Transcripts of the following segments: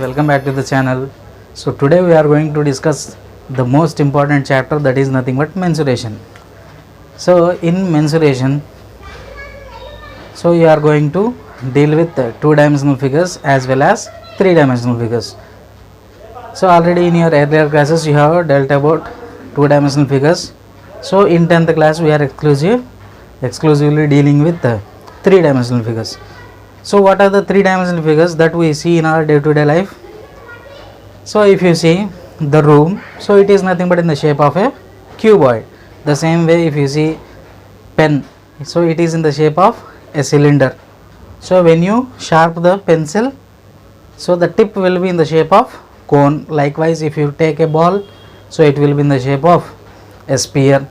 welcome back to the channel. So today we are going to discuss the most important chapter, that is nothing but mensuration. So in mensuration, so you are going to deal with two-dimensional figures as well as three-dimensional figures. So already in your earlier classes you have dealt about two-dimensional figures. So in 10th class we are exclusively dealing with three-dimensional figures. So what are the three-dimensional figures that we see in our day-to-day life? So if you see the room, so it is nothing but in the shape of a cuboid. The same way if you see pen, so it is in the shape of a cylinder. So when you sharp the pencil, so the tip will be in the shape of cone. Likewise if you take a ball, so it will be in the shape of a sphere.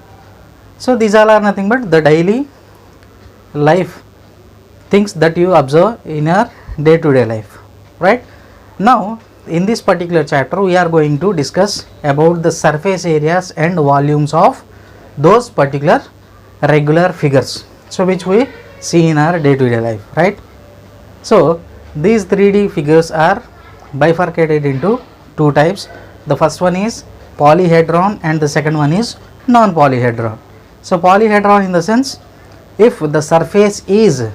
So these all are nothing but the daily life things that you observe in your day-to-day life, right? Now in this particular chapter we are going to discuss about the surface areas and volumes of those particular regular figures, so which we see in our day-to-day life, right? So these 3D figures are bifurcated into two types. The first one is polyhedron and the second one is non-polyhedron. So polyhedron in the sense, if the surface is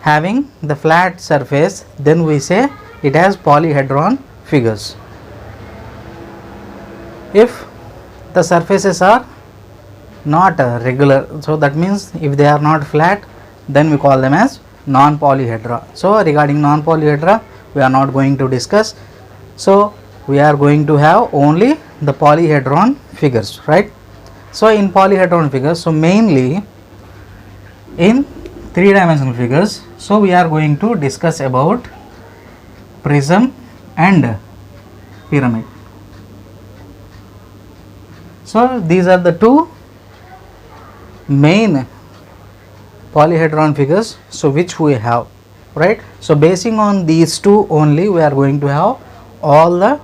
having the flat surface, then we say it has polyhedron figures. If the surfaces are not regular, so that means if they are not flat, then we call them as non-polyhedra. So regarding non-polyhedra we are not going to discuss. So we are going to have only the polyhedron figures, right? So in polyhedron figures, so mainly in three-dimensional figures, so we are going to discuss about prism and pyramid. So these are the two main polyhedron figures, so which we have, right? So basing on these two only we are going to have all the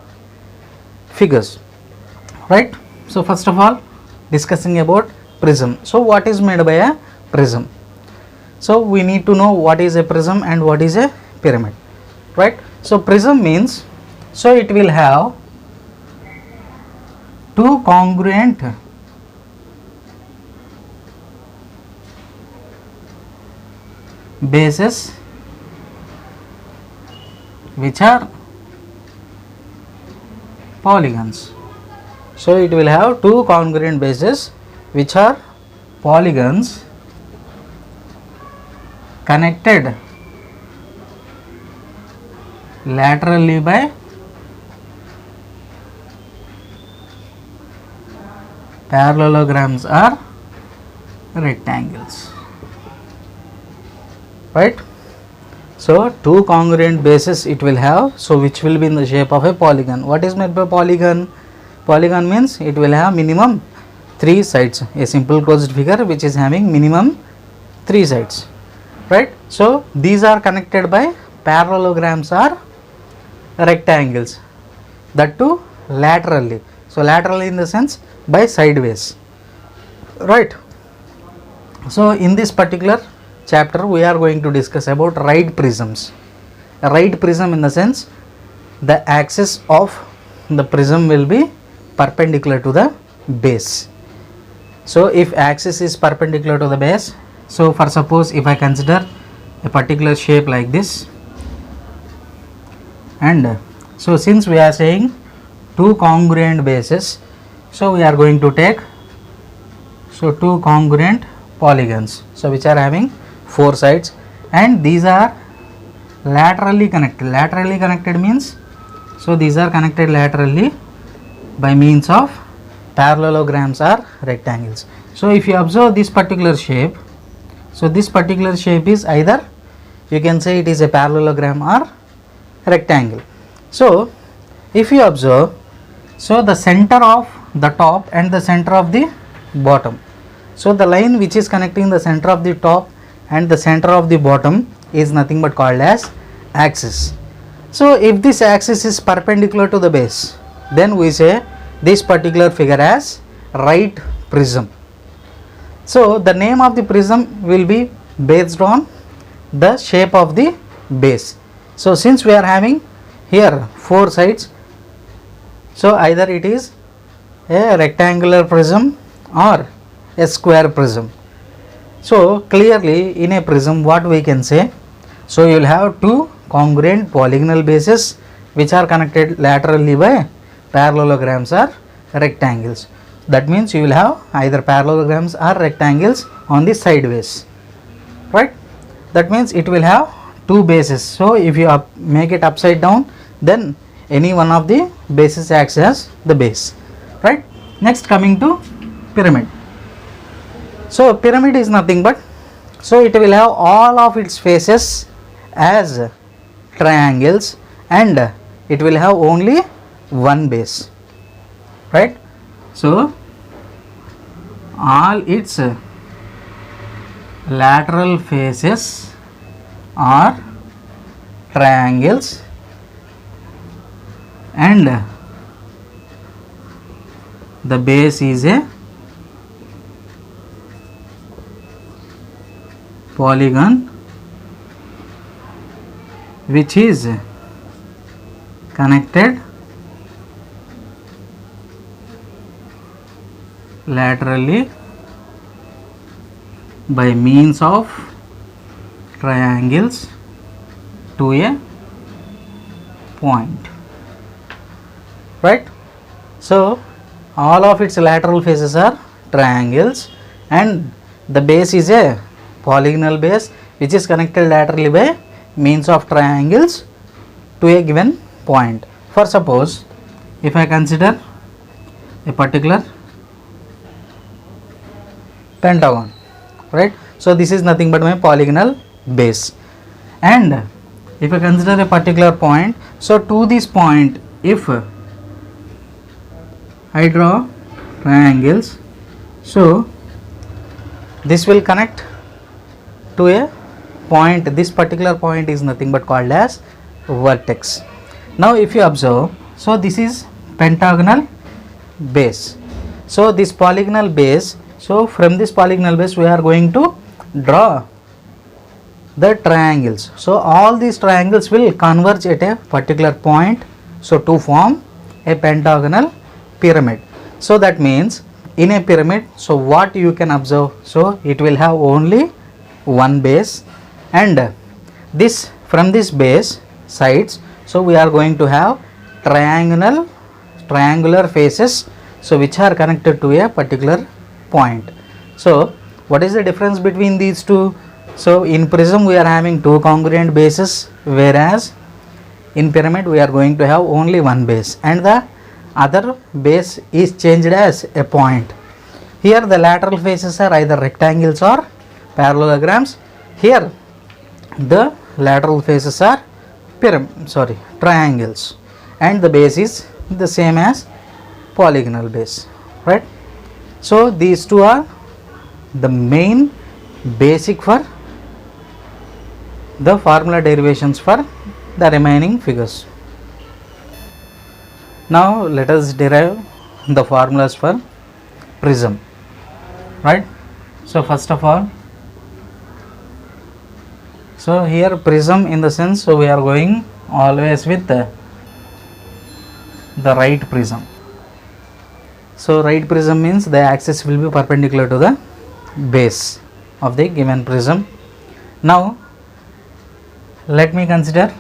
figures, right? So first of all, discussing about prism. So what is made by a prism? So we need to know what is a prism and what is a pyramid, right? So prism means, so it will have two congruent bases which are polygons. So it will have two congruent bases which are polygons connected laterally by parallelograms or rectangles, right? So two congruent bases it will have, so which will be in the shape of a polygon. What is meant by polygon? Polygon means it will have minimum three sides, a simple closed figure which is having minimum three sides, right? So these are connected by parallelograms or rectangles, that too laterally. So laterally in the sense by sideways, right? So in this particular chapter we are going to discuss about right prisms. A right prism in the sense, the axis of the prism will be perpendicular to the base. So if axis is perpendicular to the base, so for suppose if I consider a particular shape like this, and so since we are saying two congruent bases, so we are going to take so two congruent polygons, so which are having four sides, and these are laterally connected. Laterally connected means, so these are connected laterally by means of parallelograms or rectangles. So if you observe this particular shape, so this particular shape is either you can say it is a parallelogram or rectangle. So if you observe, so the center of the top and the center of the bottom, so the line which is connecting the center of the top and the center of the bottom is nothing but called as axis. So if this axis is perpendicular to the base, then we say this particular figure as right prism. So the name of the prism will be based on the shape of the base. So since we are having here 4 sides. So either it is a rectangular prism or a square prism. So clearly in a prism what we can say, so you will have two congruent polygonal bases which are connected laterally by parallelograms or rectangles. That means you will have either parallelograms or rectangles on the sideways, right? That means it will have two bases. So if you make it upside down, then any one of the bases acts as the base, right? Next, coming to pyramid. So pyramid is nothing but, so it will have all of its faces as triangles and it will have only one base, right? So all its lateral faces are triangles and the base is a polygon which is connected laterally by means of triangles to a point, right? So all of its lateral faces are triangles and the base is a polygonal base which is connected laterally by means of triangles to a given point. For suppose if I consider a particular pentagon, right? So this is nothing but my polygonal base, and if I consider a particular point, so to this point if I draw triangles, so this will connect to a point. This particular point is nothing but called as vertex. Now if you observe, so this is pentagonal base. So this polygonal base, so from this polygonal base we are going to draw the triangles. So all these triangles will converge at a particular point, so to form a pentagonal pyramid. So that means in a pyramid, so what you can observe, so it will have only one base and this from this base sides, so we are going to have triangular faces, so which are connected to a particular point. So what is the difference between these two? So in prism we are having two congruent bases, whereas in pyramid we are going to have only one base and the other base is changed as a point. Here the lateral faces are either rectangles or parallelograms. Here the lateral faces are triangles and the base is the same as polygonal base, right? So these two are the main basic for the formula derivations for the remaining figures. Now let us derive the formulas for prism, right? So first of all, so here prism in the sense, so we are going always with the right prism. So right prism means the axis will be perpendicular to the base of the given prism. Now let me consider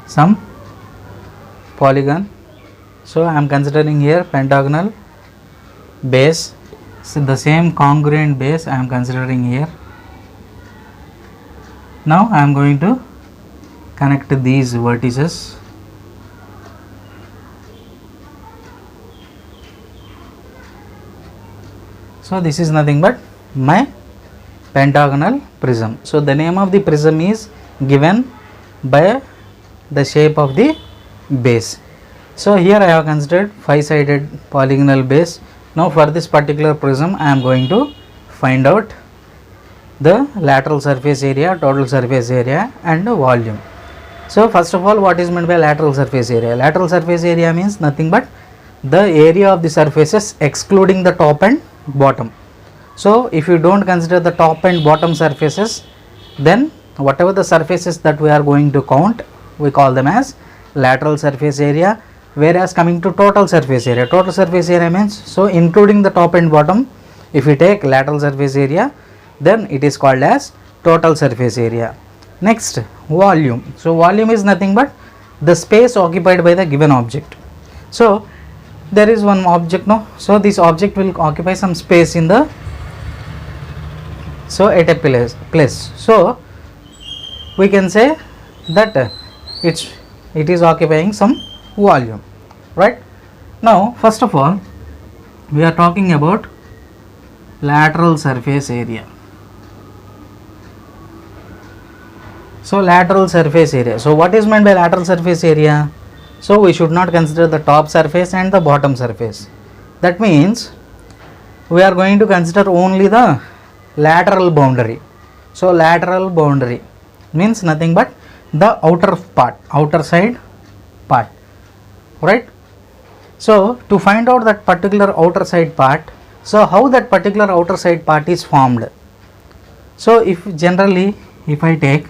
some polygon. So I am considering here pentagonal base, so the same congruent base I am considering here. Now I am going to connect these vertices. So this is nothing but my pentagonal prism. So the name of the prism is given by the shape of the base. So here I have considered 5-sided polygonal base. Now for this particular prism I am going to find out the lateral surface area, total surface area and volume. So first of all, what is meant by lateral surface area? Lateral surface area means nothing but the area of the surfaces excluding the top and bottom. So if you don't consider the top and bottom surfaces, then whatever the surfaces that we are going to count, we call them as lateral surface area. Whereas coming to total surface area means, so including the top and bottom, if we take lateral surface area, then it is called as total surface area. Next, volume. So volume is nothing but the space occupied by the given object. So there is one object, no, so this object will occupy some space in the, so at a place. So we can say that it is occupying some volume, right? Now first of all, we are talking about lateral surface area. So lateral surface area, so what is meant by lateral surface area? So we should not consider the top surface and the bottom surface. That means we are going to consider only the lateral boundary. So lateral boundary means nothing but the outer part, outer side part, right? So to find out that particular outer side part, so how that particular outer side part is formed? So if generally if I take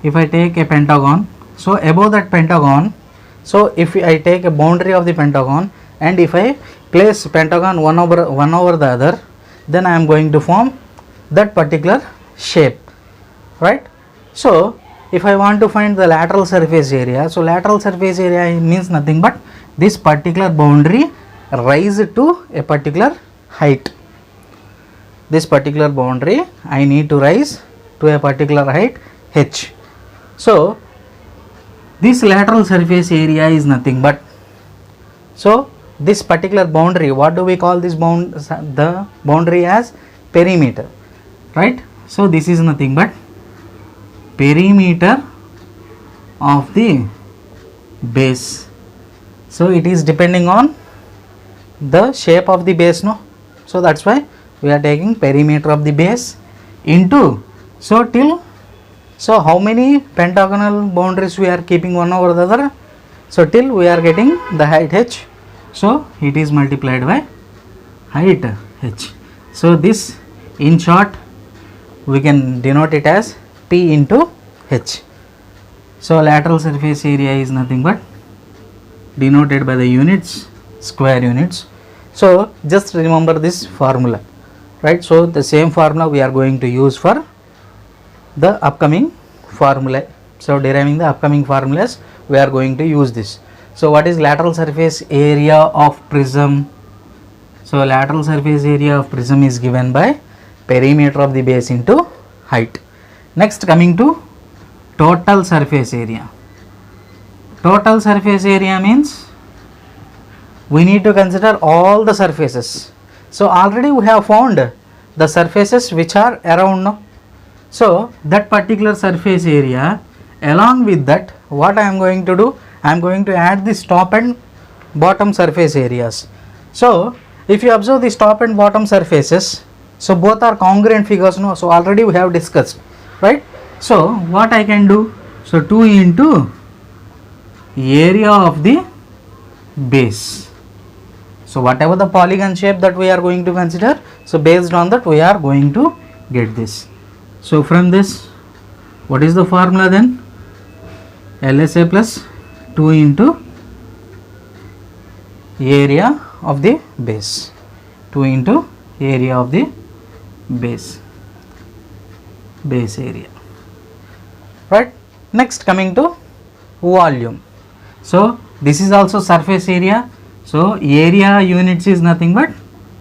a pentagon, so above that pentagon, so if I take a boundary of the pentagon and if I place pentagon one over the other, then I am going to form that particular shape, right? So if I want to find the lateral surface area, so lateral surface area means nothing but this particular boundary rise to a particular height. This particular boundary I need to rise to a particular height h. So this lateral surface area is nothing but, so this particular boundary, what do we call this the boundary as? Perimeter, right? So this is nothing but perimeter of the base. So it is depending on the shape of the base, no? So that's why we are taking perimeter of the base into, so till, so how many pentagonal boundaries we are keeping one over the other? So till we are getting the height h, so it is multiplied by height h. So this, in short, we can denote it as P into h. So lateral surface area is nothing but denoted by the units, square units. So just remember this formula, right? So the same formula we are going to use for the upcoming formula. So deriving the upcoming formulas, we are going to use this. So what is lateral surface area of prism? So lateral surface area of prism is given by perimeter of the base into height. Next, coming to total surface area. Total surface area means we need to consider all the surfaces. So already we have found the surfaces which are around, no? So that particular surface area, along with that, what I am going to do? I am going to add this top and bottom surface areas. So if you observe these top and bottom surfaces, so both are congruent figures, no? So already we have discussed, right? So what I can do? So 2 into area of the base. So whatever the polygon shape that we are going to consider, so based on that we are going to get this. So from this, what is the formula then? LSA plus 2 into area of the base. 2 into area of the base area, right? Next, coming to volume. So this is also surface area. So area units is nothing but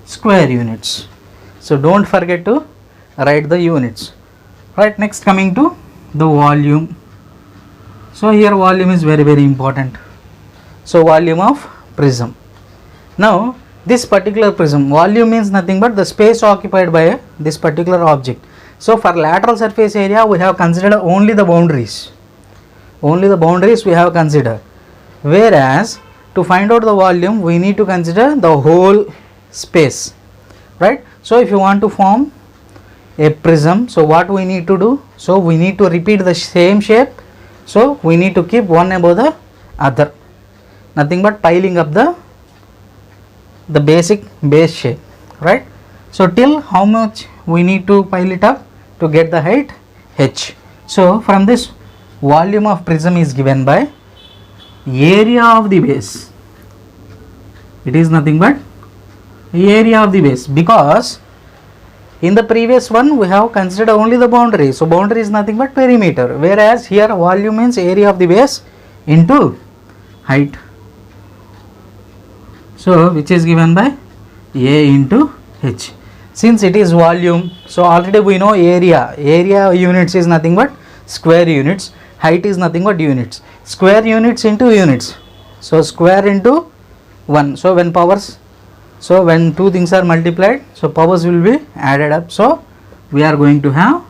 square units. So don't forget to write the units, right? Next, coming to the volume. So here volume is very important. So volume of prism. Now this particular prism, volume means nothing but the space occupied by this particular object. So for lateral surface area we have considered only the boundaries. Only the boundaries we have considered. Whereas to find out the volume we need to consider the whole space, right? So if you want to form a prism, so what we need to do? So we need to repeat the same shape. So we need to keep one above the other, nothing but piling up the basic base shape, right? So till how much we need to pile it up to get the height H. So from this, volume of prism is given by area of the base. It is nothing but area of the base, because in the previous one we have considered only the boundary. So boundary is nothing but perimeter, whereas here volume means area of the base into height. So which is given by A into H. Since it is volume, so already we know area units is nothing but square units, height is nothing but units, square units into units, so square into 1. So when powers, so when two things are multiplied, so powers will be added up, so we are going to have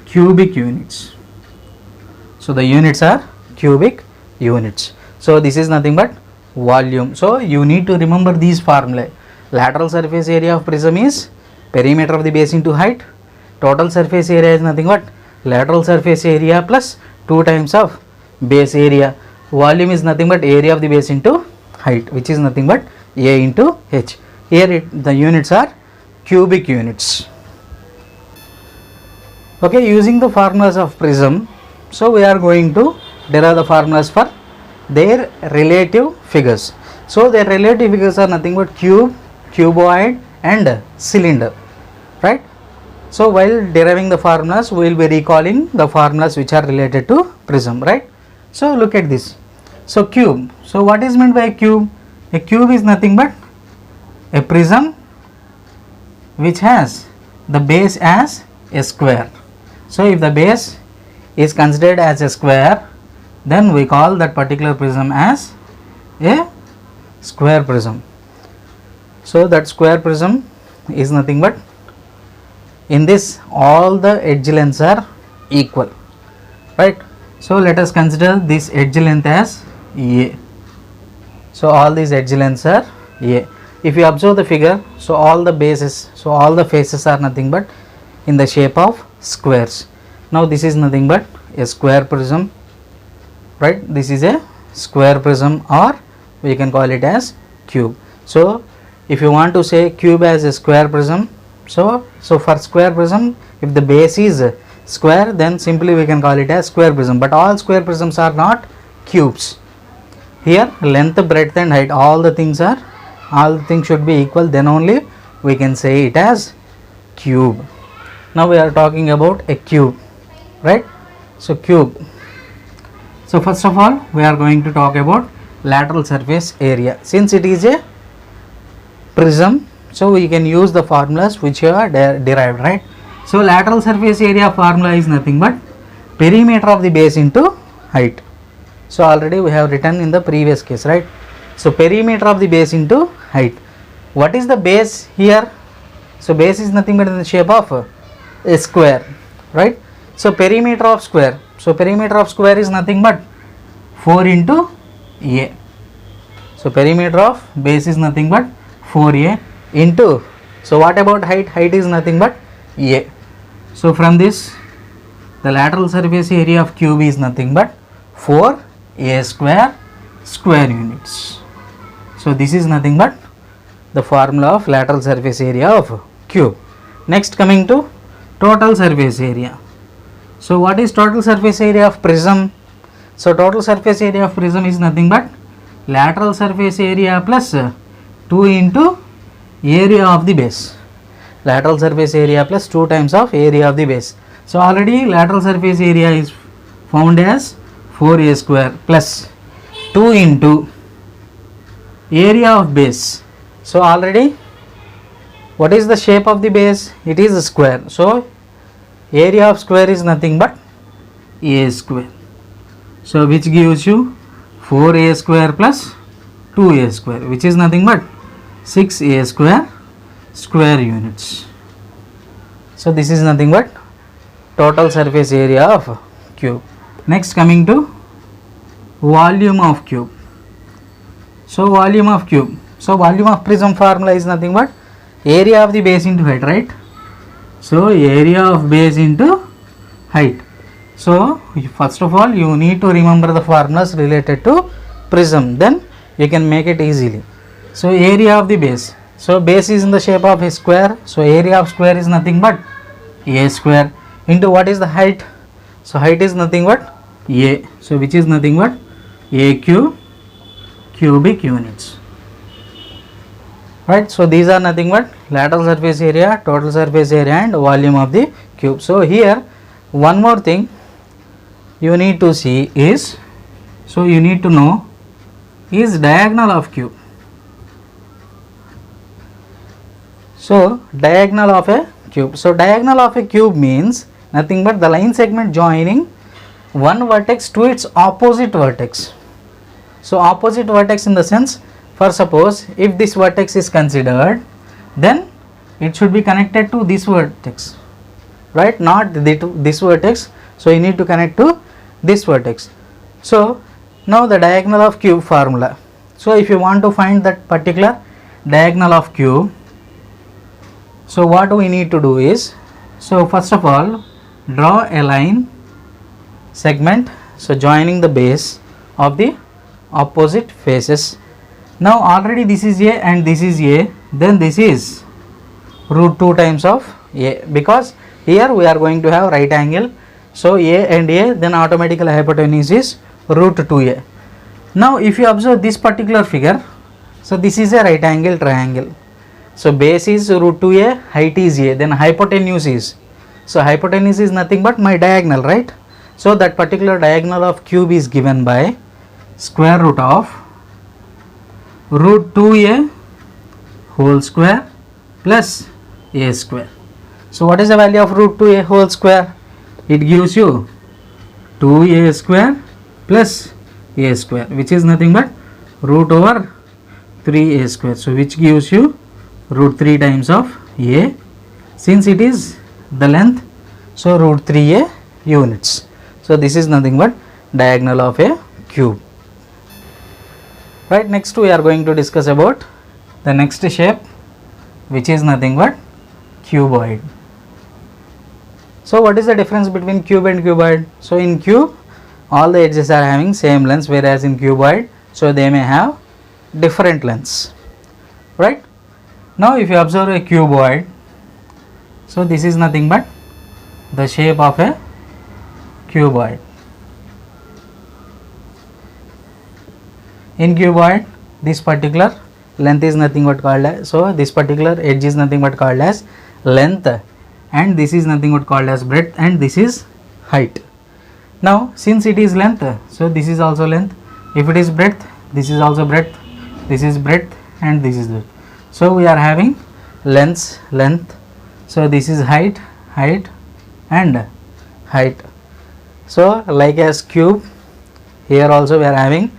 cubic units. So the units are cubic units. So this is nothing but volume. So you need to remember these formulae. Lateral surface area of prism is perimeter of the base into height. Total surface area is nothing but lateral surface area plus 2 times of base area. Volume is nothing but area of the base into height, which is nothing but A into H. Here the units are cubic units. Okay, using the formulas of prism, so we are going to derive the formulas for their relative figures. So their relative figures are nothing but cube, cuboid and cylinder, right? So while deriving the formulas, we will be recalling the formulas which are related to prism, right? So look at this. So cube, so what is meant by a cube? A cube is nothing but a prism which has the base as a square. So if the base is considered as a square, then we call that particular prism as a square prism. So that square prism is nothing but, in this all the edge lengths are equal, right? So let us consider this edge length as A. So all these edge lengths are A. If you observe the figure, so all the bases, so all the faces are nothing but in the shape of squares. Now this is nothing but a square prism, right? This is a square prism, or we can call it as cube. So if you want to say cube as a square prism, so for square prism, if the base is square, then simply we can call it as square prism. But all square prisms are not cubes. Here length, breadth and height, all the things should be equal, then only we can say it as cube. Now we are talking about a cube, right? So cube. So first of all, we are going to talk about lateral surface area. Since it is a prism, so we can use the formulas which are derived, right? So lateral surface area formula is nothing but perimeter of the base into height. So already we have written in the previous case, right? So perimeter of the base into height. What is the base here? So base is nothing but in the shape of a square, right? So perimeter of square. So perimeter of square is nothing but 4 into A. So perimeter of base is nothing but 4A into, so what about height? Height is nothing but A. So from this, the lateral surface area of cube is nothing but 4A square square units. So this is nothing but the formula of lateral surface area of cube. Next, coming to total surface area. So what is total surface area of prism? So total surface area of prism is nothing but lateral surface area plus 2 into area of the base. Lateral surface area plus 2 times of area of the base. So already lateral surface area is found as 4A square plus 2 into area of base. So already what is the shape of the base? It is a square. So area of square is nothing but A square. So which gives you 4A square plus 2A square, which is nothing but 6A square square units. So this is nothing but total surface area of cube. Next, coming to volume of cube. So volume of cube. So volume of prism formula is nothing but area of the base into height, right? So area of base into height. So first of all, you need to remember the formulas related to prism, then you can make it easily. So area of the base. So base is in the shape of a square. So area of square is nothing but A square. into what is the height? So height is nothing but A. So which is nothing but A cube cubic units. Right. So these are nothing but lateral surface area, total surface area and volume of the cube. So here one more thing you need to see is, so you need to know is diagonal of cube. So diagonal of a cube. So diagonal of a cube means nothing but the line segment joining one vertex to its opposite vertex. So opposite vertex in the sense, for suppose if this vertex is considered, then it should be connected to this vertex, right, not this vertex. So you need to connect to this vertex. So now the diagonal of cube formula. So if you want to find that particular diagonal of cube, so what we need to do is, so first of all draw a line segment, so joining the base of the opposite faces. Now already this is A and this is A, then this is root 2 times of A, because here we are going to have right angle. So A and A, then automatically hypotenuse is root 2A. Now if you observe this particular figure, so this is a right angle triangle. So base is root 2A, height is A, then hypotenuse is, so hypotenuse is nothing but my diagonal, right? So that particular diagonal of cube is given by square root of root 2A whole square plus A square. So what is the value of root 2A whole square? It gives you 2A square plus A square, which is nothing but root over 3A square. So which gives you root 3 times of A, since it is the length, so root 3A units. So this is nothing but diagonal of a cube. Right, next we are going to discuss about the next shape, which is nothing but cuboid. So what is the difference between cube and cuboid? So in cube all the edges are having same lengths, whereas in cuboid, so they may have different lengths, right? Now if you observe a cuboid, so this is nothing but the shape of a cuboid. In cuboid, this particular length is nothing but called as, so this particular edge is nothing but called as length, and this is nothing but called as breadth, and this is height. Now since it is length, so this is also length. If it is breadth, this is also breadth, this is breadth, and this is breadth. So we are having lengths, length, so this is height, height, and height. So like as cube, here also we are having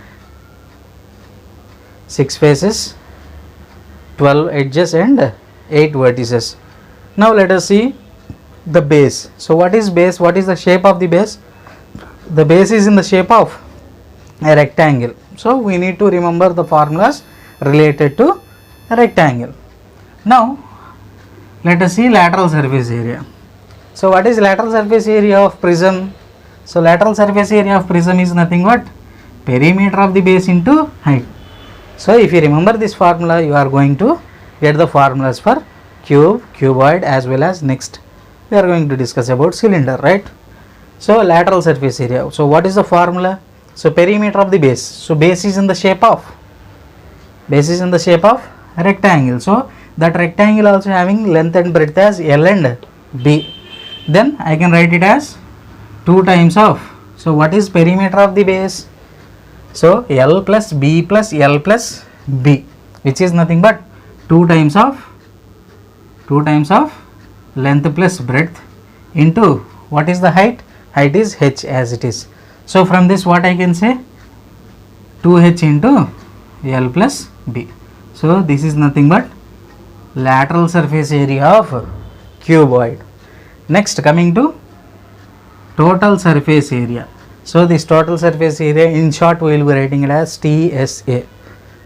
6 faces, 12 edges and 8 vertices. Now let us see the base. So what is base? What is the shape of the base? The base is in the shape of a rectangle. So we need to remember the formulas related to a rectangle. Now let us see lateral surface area. So what is lateral surface area of prism? So lateral surface area of prism is nothing but perimeter of the base into height. So if you remember this formula, you are going to get the formulas for cube, cuboid, as well as next we are going to discuss about cylinder, right? So lateral surface area. So what is the formula? So perimeter of the base. So base is in the shape of rectangle. So that rectangle also having length and breadth as L and B. Then I can write it as 2 times of, so what is perimeter of the base? So L plus B plus L plus B, which is nothing but 2 times of length plus breadth into what is the height? Height is h as it is. So from this what I can say? 2h into L plus B. So this is nothing but lateral surface area of cuboid. Next, coming to total surface area. So this total surface area, in short we will be writing it as TSA,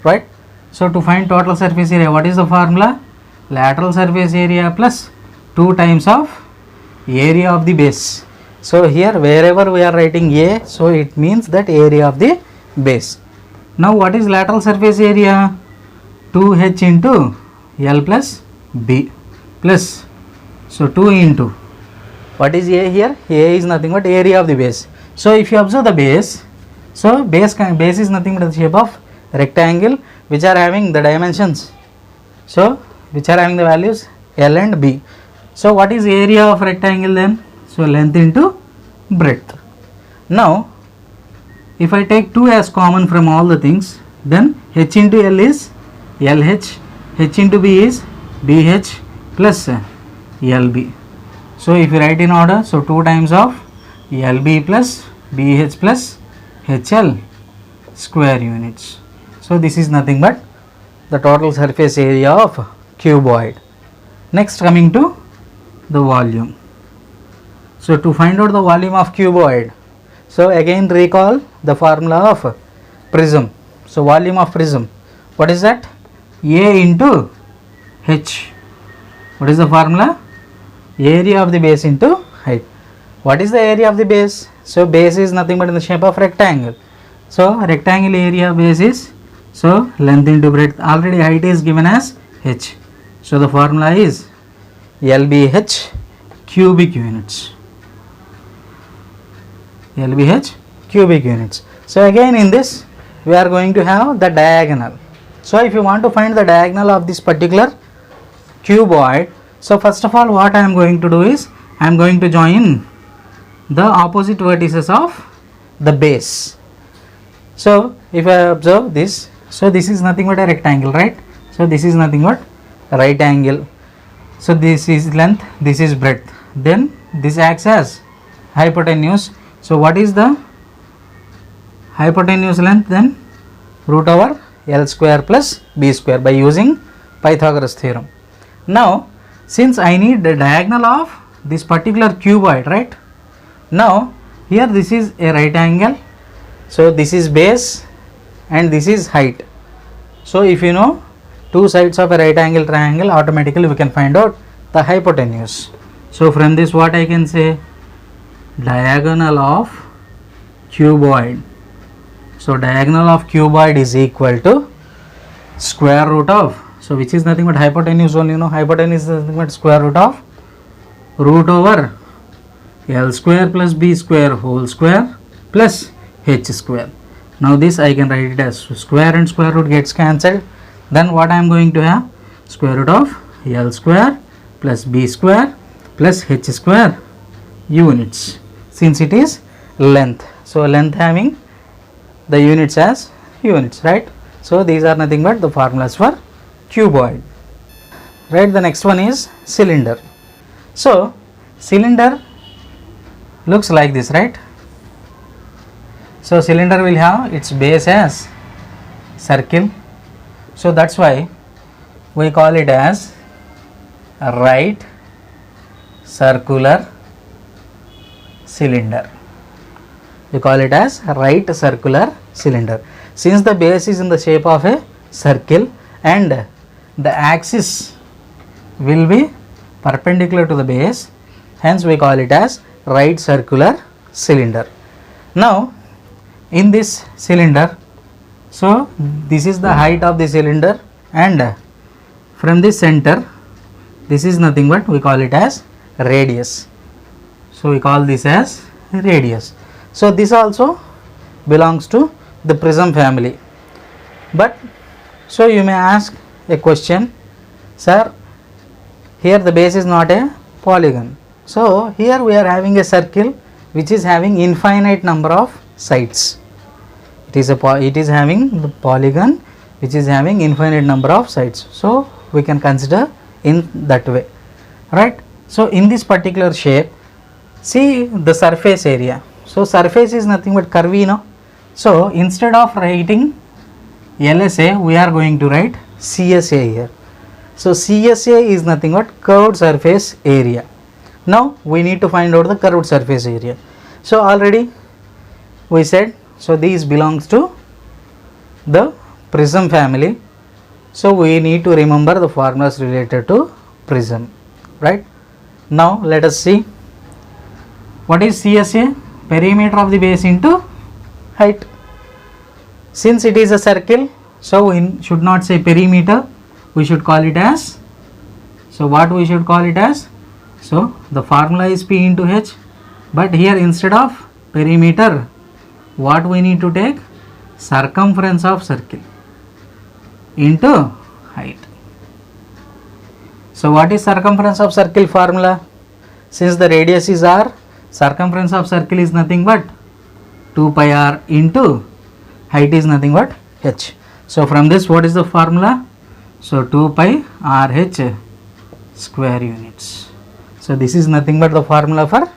right? So to find total surface area, what is the formula? Lateral surface area plus 2 times of area of the base. So here wherever we are writing A, so it means that area of the base. Now what is lateral surface area? 2h into L plus B plus, so 2 into What is A here? A is nothing but area of the base. So if you observe the base, so base is nothing but the shape of rectangle which are having the dimensions. So which are having the values L and B. So what is area of rectangle then? So length into breadth. Now if I take 2 as common from all the things, then H into L is LH, H into B is BH plus LB. So if you write in order, so 2 times of LB plus BH plus HL square units. So this is nothing but the total surface area of cuboid. Next, coming to the volume. So to find out the volume of cuboid, so again recall the formula of prism. So volume of prism, what is that? A into H. What is the formula? Area of the base into height. What is the area of the base? So base is nothing but in the shape of rectangle. So rectangle area base is, so length into breadth. Already height is given as H. So the formula is LBH cubic units. LBH cubic units. So again in this we are going to have the diagonal. So if you want to find the diagonal of this particular cuboid, so first of all what I am going to do is I am going to join the opposite vertices of the base. So if I observe this, so this is nothing but a rectangle, right? So this is nothing but a right angle. So this is length, this is breadth. Then this acts as hypotenuse. So what is the hypotenuse length then? Root over L square plus B square by using Pythagoras theorem. Now since I need the diagonal of this particular cuboid, right? Now here this is a right angle. So this is base and this is height. So if you know two sides of a right angle triangle, automatically we can find out the hypotenuse. So from this what I can say? Diagonal of cuboid. So diagonal of cuboid is equal to square root of, so which is nothing but hypotenuse only, you know, hypotenuse is nothing but square root of root over L square plus B square whole square plus H square. Now this I can write it as square and square root gets cancelled. Then what I am going to have? Square root of L square plus B square plus H square units, since it is length. So length having the units as units, right? So these are nothing but the formulas for cuboid, right? The next one is cylinder. So cylinder looks like this, right? So cylinder will have its base as circle. So that's why we call it as a right circular cylinder. We call it as right circular cylinder. Since the base is in the shape of a circle and the axis will be perpendicular to the base, hence we call it as right circular cylinder. Now in this cylinder, so this is the height of the cylinder, and from this center this is nothing but we call it as radius. So we call this as radius. So this also belongs to the prism family. But so you may ask a question, sir, here the base is not a polygon. So here we are having a circle which is having infinite number of sides. It is having the polygon which is having infinite number of sides. So we can consider in that way, right? So in this particular shape, see the surface area. So surface is nothing but curvy, no? So instead of writing LSA, we are going to write CSA here. So CSA is nothing but curved surface area. Now we need to find out the curved surface area. So already we said, so these belongs to the prism family. So we need to remember the formulas related to prism, right? Now let us see what is CSA. Perimeter of the base into height. Since it is a circle, so we should not say perimeter, we should call it as, so what we should call it as? So the formula is P into H, but here instead of perimeter, what we need to take? Circumference of circle into height. So what is circumference of circle formula? Since the radius is r, circumference of circle is nothing but 2 pi r into height is nothing but h. So from this, what is the formula? So 2 pi r h square units. So this is nothing but the formula for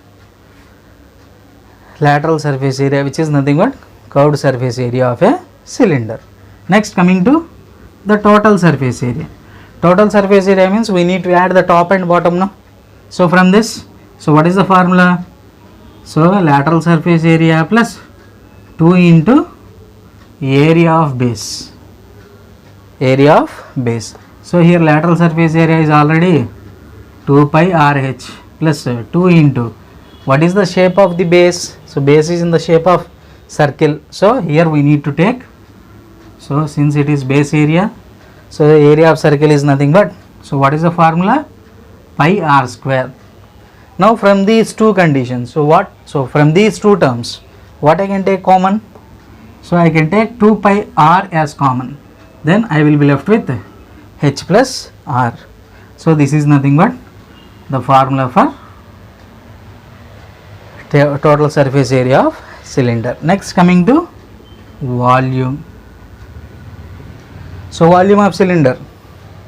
lateral surface area, which is nothing but curved surface area of a cylinder. Next, coming to the total surface area. Total surface area means we need to add the top and bottom now. So from this, so what is the formula? So lateral surface area plus 2 into area of base. Area of base. So here lateral surface area is already 2 pi RH plus 2 into what is the shape of the base? So base is in the shape of circle. So here we need to take, so since it is base area, so the area of circle is nothing but, so what is the formula? Pi r square. Now from these two conditions, so from these two terms, what I can take common? So I can take 2 pi r as common, then I will be left with h plus r. So this is nothing but the formula for total surface area of cylinder. Next, coming to volume. So volume of cylinder.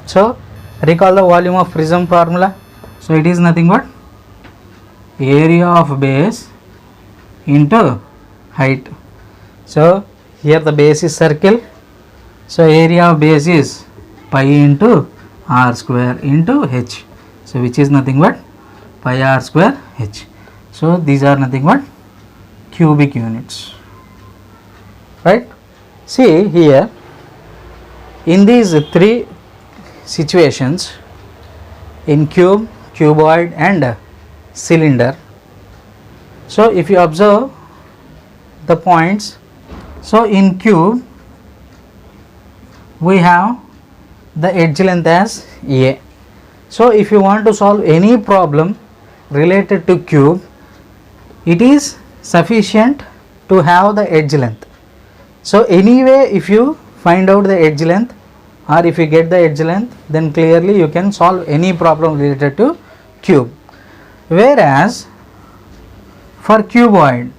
So recall the volume of prism formula. So it is nothing but area of base into height. So here the base is circle. So area of base is pi into r square into h. So which is nothing but pi r square h. So these are nothing but cubic units, right? See here, in these three situations, in cube, cuboid and cylinder, so if you observe the points, so in cube we have the edge length as A. So if you want to solve any problem related to cube, it is sufficient to have the edge length. So anyway, if you find out the edge length or if you get the edge length, then clearly you can solve any problem related to cube. Whereas for cuboid,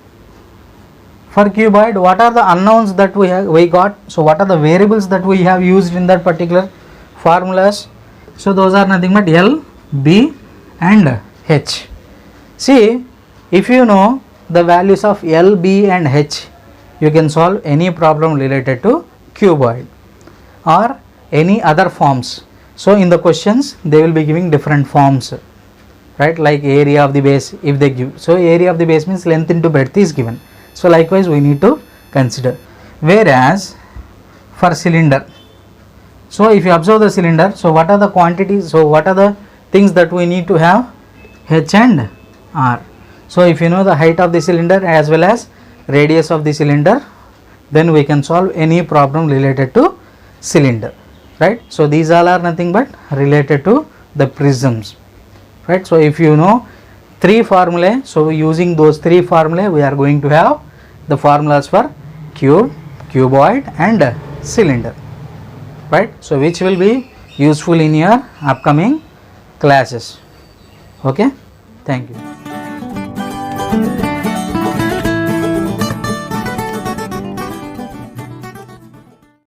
what are the unknowns that we got? So what are the variables that we have used in that particular formulas? So those are nothing but L, B and H. See, if you know the values of L, B and H, you can solve any problem related to cuboid or any other forms. So in the questions they will be giving different forms, right? Like area of the base if they give. So area of the base means length into breadth is given. So likewise we need to consider. Whereas for cylinder, so if you observe the cylinder, so what are the quantities, so what are the things that we need to have? H and R. So if you know the height of the cylinder as well as radius of the cylinder, then we can solve any problem related to cylinder, right? So these all are nothing but related to the prisms, right? So if you know three formulae, so using those three formulae we are going to have the formulas for cube, cuboid and cylinder, right? So which will be useful in your upcoming classes. Okay, thank you.